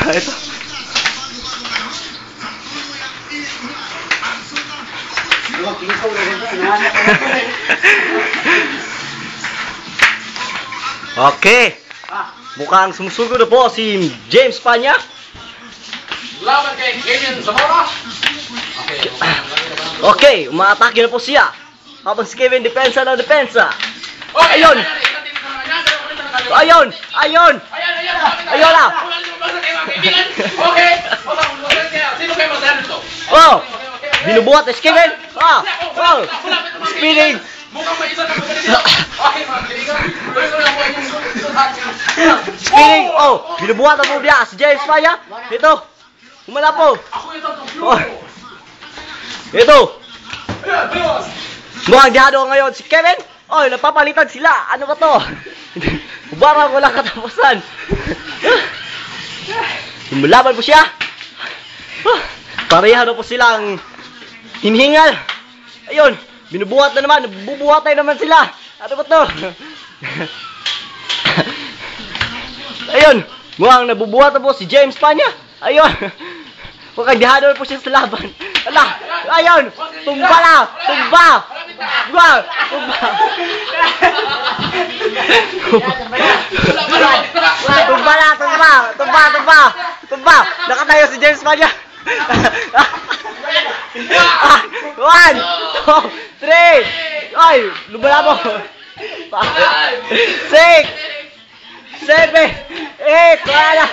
Ito. Okay. Mukhang sumusugod na po si James Panya. Laban kay Kevin Zamora. Okay, umaatake na po siya. Habang si Kevin depensa na depensa. Ayun. Ayun. Ayun. Ayun na. Okay. Sino kayo masahan ito? Oh. Binubuhat na si Kevin. Oh. Spinning. Mukhang may isa na magaling. Okay, mga kaibigan. Spinning. Oh. Binubuhat na po niya si James Panya. Ito. Humala po. Ako ito. Oh. Ito. Mukhang dihado ngayon si Kevin. Oy, nagpapalitan sila. Ano ba to? Barang walang katapusan. Lumalaban po siya. Pareha na po silang hinihingal. Ayun, binubuhat na naman. Bubuhatay naman sila. Ano ba to? Ayun, mukhang nabubuhat na po si James Panya. Ayun. Mukhang dihado na po siya sa laban. Ala, ayun. Tumba na. Tumba. Tumba. Tumba. Tumba na. Tumba. Tumba. Tumba. Tumba. Nakatayo si James Panya. 1, 2, 3. Ay, lumalabo. 5, 6, 7, 8. Wala.